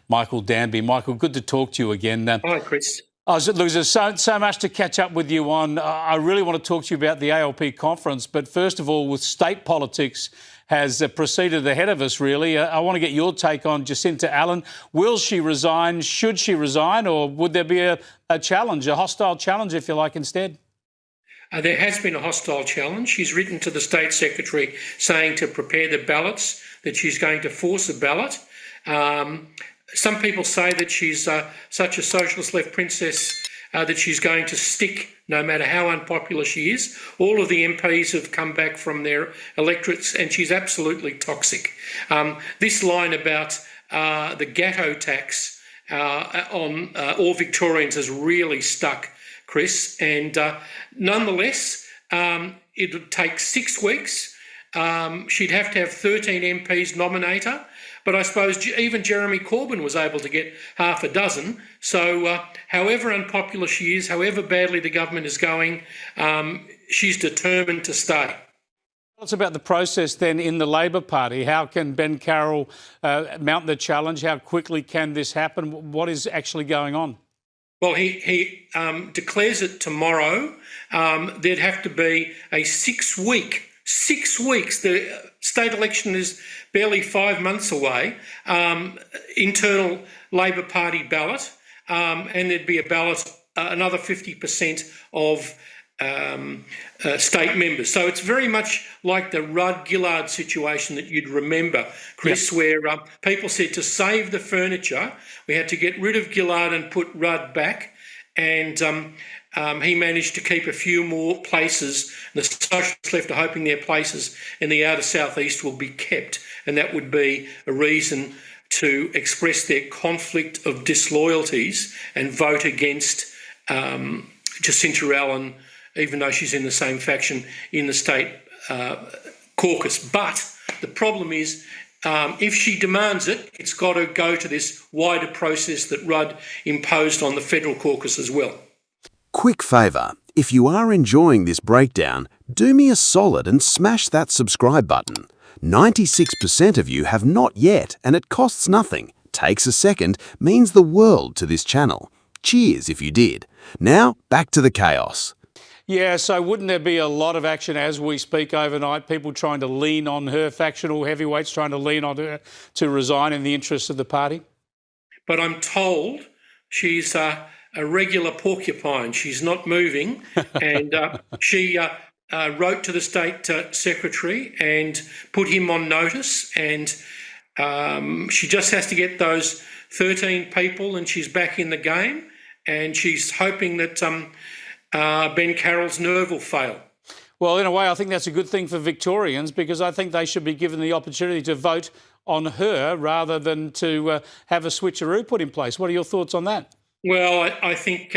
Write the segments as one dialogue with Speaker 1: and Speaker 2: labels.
Speaker 1: Michael Danby. Michael, good to talk to you again.
Speaker 2: Hi, Chris.
Speaker 1: There's so much to catch up with you on. I really want to talk to you about the ALP conference, but first of all, with state politics has proceeded ahead of us, really. I want to get your take on Jacinta Allan. Will she resign? Should she resign? Or would there be a challenge, a hostile challenge, if you like, instead?
Speaker 2: There has been a hostile challenge. She's written to the State Secretary saying to prepare the ballots, that she's going to force a ballot. Some people say that she's such a socialist left princess that she's going to stick no matter how unpopular she is. All of the MPs have come back from their electorates and she's absolutely toxic. This line about the ghetto tax on all Victorians has really stuck, Chris, and nonetheless, it would take 6 weeks. She'd have to have 13 MPs nominate her, but I suppose even Jeremy Corbyn was able to get half a dozen. So however unpopular she is, however badly the government is going, she's determined to stay.
Speaker 1: What's about the process then in the Labor Party? How can Ben Carroll mount the challenge? How quickly can this happen? What is actually going on?
Speaker 2: Well, he declares it tomorrow. There'd have to be a 6 weeks. The state election is barely 5 months away. Internal Labor Party ballot, and there'd be a ballot, another 50% of state members. So it's very much like the Rudd-Gillard situation that you'd remember, Chris, yep, where people said to save the furniture, we had to get rid of Gillard and put Rudd back. And he managed to keep a few more places. The socialists left are hoping their places in the outer southeast will be kept, and that would be a reason to express their conflict of disloyalties and vote against Jacinta Allan, even though she's in the same faction in the state caucus. But the problem is, if she demands it, it's got to go to this wider process that Rudd imposed on the federal caucus as well.
Speaker 3: Quick favour, if you are enjoying this breakdown, do me a solid and smash that subscribe button. 96% of you have not yet, and it costs nothing, takes a second, means the world to this channel. Cheers if you did. Now, back to the chaos.
Speaker 1: Yeah, so wouldn't there be a lot of action as we speak overnight, people trying to lean on her, factional heavyweights trying to lean on her to resign in the interests of the party? But
Speaker 2: I'm told she's a regular porcupine. She's not moving. And she wrote to the State Secretary and put him on notice. And she just has to get those 13 people and she's back in the game. And she's hoping that Ben Carroll's nerve will fail. Well, in a way, I think that's a good thing for Victorians because I think they should be given the opportunity to vote on her rather than to have a switcheroo put in place. What are your thoughts on that? Well, I think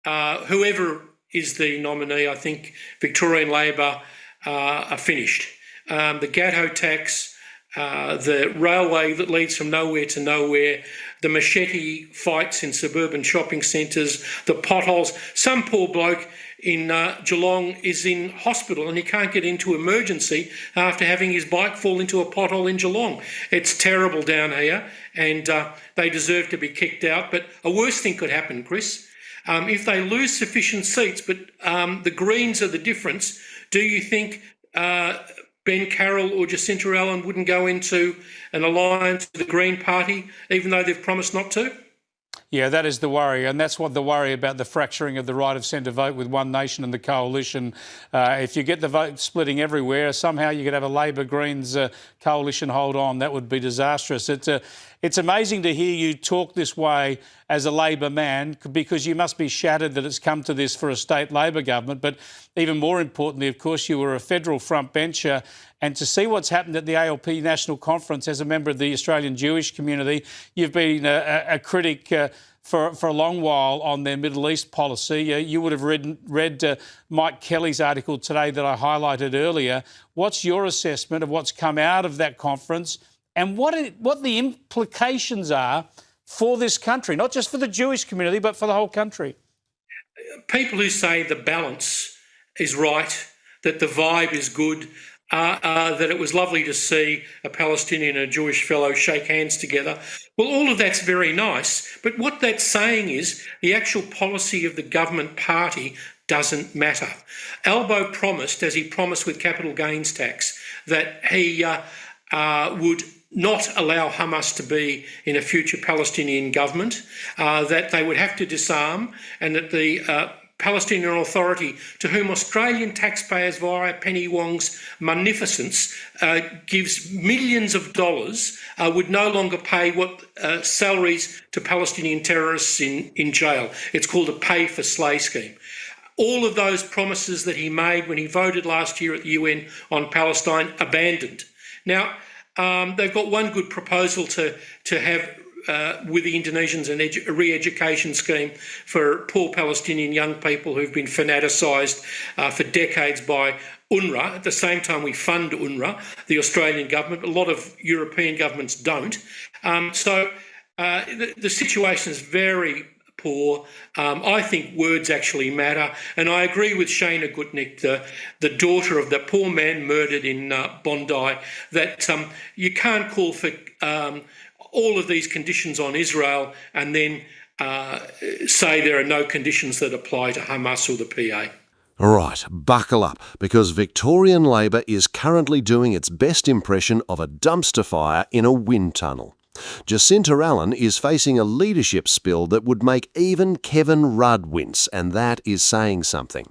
Speaker 2: whoever is the nominee, I think Victorian Labor are finished. The ghetto tax, the railway that leads from nowhere to nowhere, the machete fights in suburban shopping centres, the potholes. Some poor bloke in Geelong is in hospital and he can't get into emergency after having his bike fall into a pothole in Geelong. It's terrible down here and they deserve to be kicked out. But a worse thing could happen, Chris. If they lose sufficient seats, but the Greens are the difference, do you think Ben Carroll or Jacinta Allan wouldn't go into an alliance with the Green Party, even though they've promised not to? Yeah, that is the worry, and that's what the worry about the fracturing of the right of centre vote with One Nation and the coalition. If you get the vote splitting everywhere, somehow you could have a Labor-Greens coalition hold on. That would be disastrous. It's amazing to hear you talk this way as a Labor man because you must be shattered that it's come to this for a state Labor government. But even more importantly, of course, you were a federal frontbencher. And to see what's happened at the ALP National Conference as a member of the Australian Jewish community, you've been a critic for a long while on their Middle East policy. You would have read Mike Kelly's article today that I highlighted earlier. What's your assessment of what's come out of that conference and what the implications are for this country, not just for the Jewish community, but for the whole country? People who say the balance is right, that the vibe is good, that it was lovely to see a Palestinian and a Jewish fellow shake hands together. Well, all of that's very nice, but what that's saying is the actual policy of the government party doesn't matter. Albo promised, as he promised with capital gains tax, that he would not allow Hamas to be in a future Palestinian government, that they would have to disarm, and that the Palestinian Authority, to whom Australian taxpayers via Penny Wong's munificence gives millions of dollars, would no longer pay what salaries to Palestinian terrorists in jail. It's called a pay-for-slay scheme. All of those promises that he made when he voted last year at the UN on Palestine, abandoned. Now, they've got one good proposal to have with the Indonesians, a re-education scheme for poor Palestinian young people who've been fanaticised for decades by UNRWA. At the same time, we fund UNRWA, the Australian government, but a lot of European governments don't. So the situation is very poor. I think words actually matter. And I agree with Shana Gutnick, the daughter of the poor man murdered in Bondi, that you can't call for all of these conditions on Israel and then say there are no conditions that apply to Hamas or the PA.
Speaker 4: All right, buckle up, because Victorian Labor is currently doing its best impression of a dumpster fire in a wind tunnel. Jacinta Allan is facing a leadership spill that would make even Kevin Rudd wince, and that is saying something.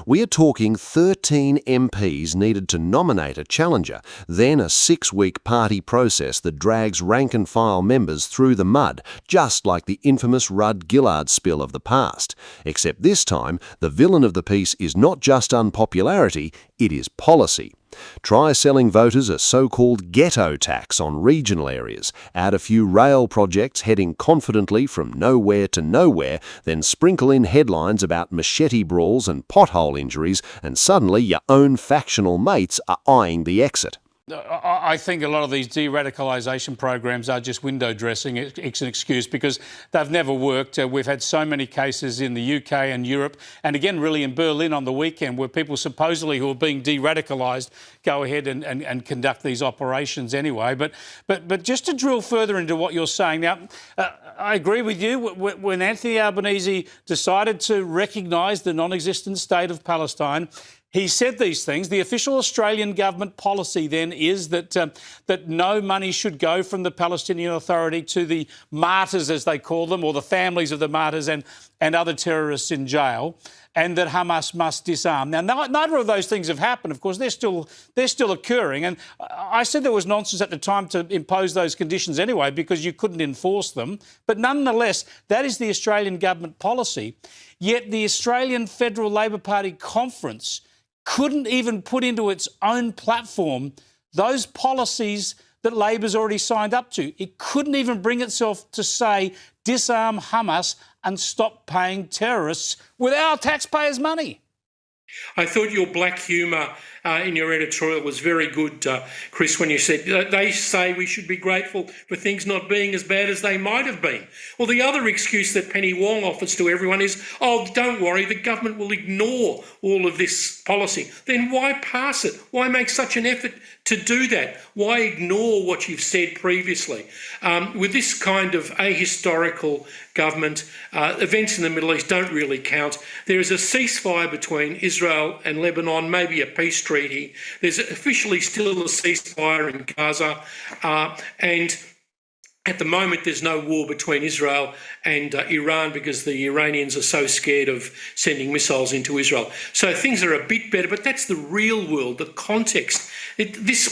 Speaker 4: We are talking 13 MPs needed to nominate a challenger, then a 6-week party process that drags rank-and-file members through the mud, just like the infamous Rudd-Gillard spill of the past. Except this time, the villain of the piece is not just unpopularity, it is policy. Try selling voters a so-called ghetto tax on regional areas, add a few rail projects heading confidently from nowhere to nowhere, then sprinkle in headlines about machete brawls and pothole injuries, and suddenly your own factional mates are eyeing the exit.
Speaker 1: I think a lot of these de-radicalisation programs are just window dressing. It's an excuse because they've never worked. We've had so many cases in the UK and Europe, and again really in Berlin on the weekend, where people supposedly who are being de-radicalised go ahead and conduct these operations anyway. But just to drill further into what you're saying now, I agree with you. When Anthony Albanese decided to recognise the non-existent state of Palestine, he said these things. The official Australian government policy then is that that no money should go from the Palestinian Authority to the martyrs, as they call them, or the families of the martyrs and other terrorists in jail, and that Hamas must disarm. Now, neither of those things have happened. Of course, they're still occurring. And I said there was nonsense at the time to impose those conditions anyway because you couldn't enforce them. But nonetheless, that is the Australian government policy. Yet the Australian Federal Labor Party conference couldn't even put into its own platform those policies that Labor's already signed up to. It couldn't even bring itself to say, disarm Hamas and stop paying terrorists with our taxpayers' money.
Speaker 2: I thought your black humour in your editorial was very good, Chris, when you said they say we should be grateful for things not being as bad as they might have been. Well, the other excuse that Penny Wong offers to everyone is, oh, don't worry, the government will ignore all of this policy. Then why pass it? Why make such an effort to do that? Why ignore what you've said previously? With this kind of ahistorical government, events in the Middle East don't really count. There is a ceasefire between Israel and Lebanon, maybe a peace treaty. There's officially still a ceasefire in Gaza, and at the moment, there's no war between Israel and Iran because the Iranians are so scared of sending missiles into Israel. So things are a bit better, but that's the real world, the context.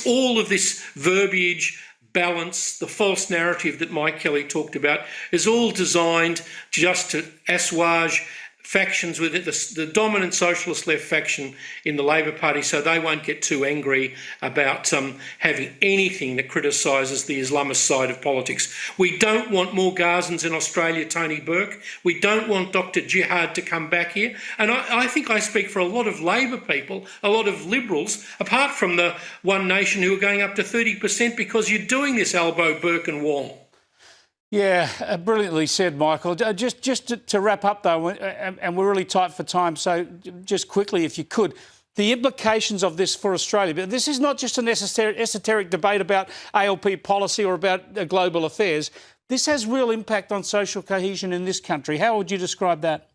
Speaker 2: All of this verbiage, balance, the false narrative that Mike Kelly talked about is all designed just to assuage factions within the dominant socialist left faction in the Labor Party, so they won't get too angry about having anything that criticises the Islamist side of politics. We don't want more Gazans in Australia, Tony Burke. We don't want Dr. Jihad to come back here. And I think I speak for a lot of Labor people, a lot of Liberals, apart from the One Nation who are going up to 30% because you're doing this, Albo, Burke and Wong.
Speaker 1: Yeah, brilliantly said, Michael. Just to wrap up, though, and we're really tight for time, so just quickly, if you could, the implications of this for Australia. But this is not just an esoteric debate about ALP policy or about global affairs. This has real impact on social cohesion in this country. How would you describe that?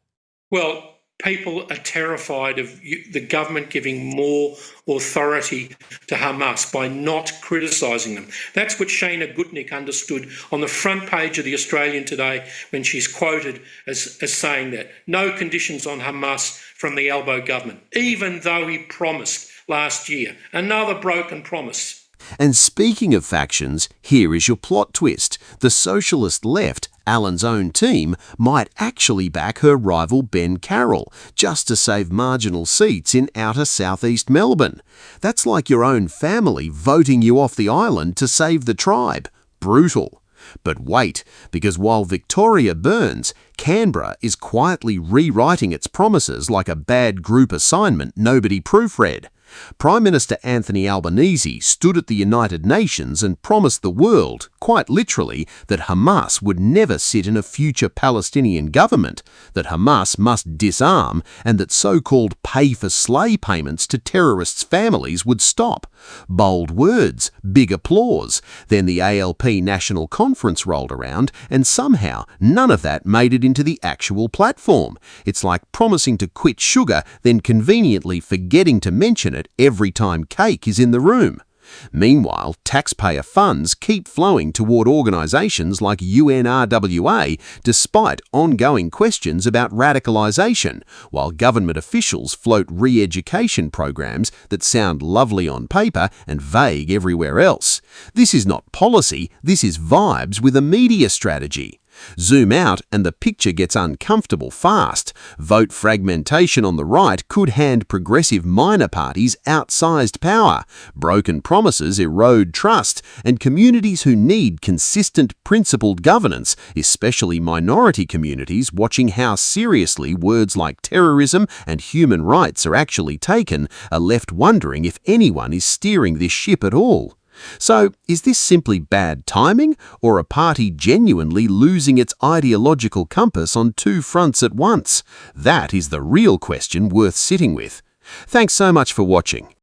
Speaker 2: Well, people are terrified of the government giving more authority to Hamas by not criticising them. That's what Shana Gutnick understood on the front page of The Australian today when she's quoted as saying that. No conditions on Hamas from the Albo government, even though he promised last year. Another broken promise.
Speaker 3: And speaking of factions, here is your plot twist. The socialist left, Allan's own team, might actually back her rival Ben Carroll, just to save marginal seats in outer southeast Melbourne. That's like your own family voting you off the island to save the tribe. Brutal. But wait, because while Victoria burns, Canberra is quietly rewriting its promises like a bad group assignment nobody proofread. Prime Minister Anthony Albanese stood at the United Nations and promised the world, quite literally, that Hamas would never sit in a future Palestinian government, that Hamas must disarm, and that so-called pay-for-slay payments to terrorists' families would stop. Bold words, big applause. Then the ALP National Conference rolled around, and somehow none of that made it into the actual platform. It's like promising to quit sugar, then conveniently forgetting to mention it every time cake is in the room. Meanwhile, taxpayer funds keep flowing toward organisations like UNRWA despite ongoing questions about radicalisation, while government officials float re-education programs that sound lovely on paper and vague everywhere else. This is not policy, this is vibes with a media strategy. Zoom out and the picture gets uncomfortable fast. Vote fragmentation on the right could hand progressive minor parties outsized power. Broken promises erode trust, and communities who need consistent, principled governance, especially minority communities watching how seriously words like terrorism and human rights are actually taken, are left wondering if anyone is steering this ship at all. So, is this simply bad timing, or a party genuinely losing its ideological compass on two fronts at once? That is the real question worth sitting with. Thanks so much for watching.